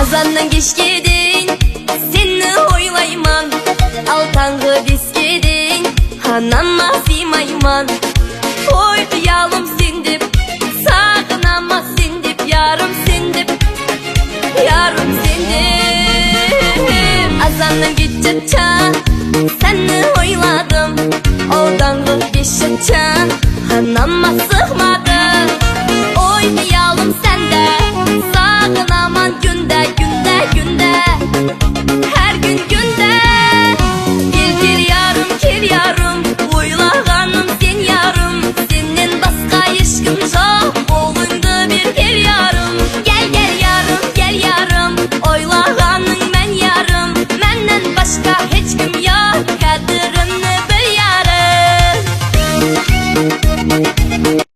Azandan geç gedin, seni oylayman. Altanğı biz gedin, hanama sıymayman. Oynayalım sindip, sağınama sindip, yarım sindip, yarım sindip. Azandan geçecek, seni oyladım. Altanğı geçecek, hanama sıkmadı. Oynayalım sende, sağınaman günde günde günde.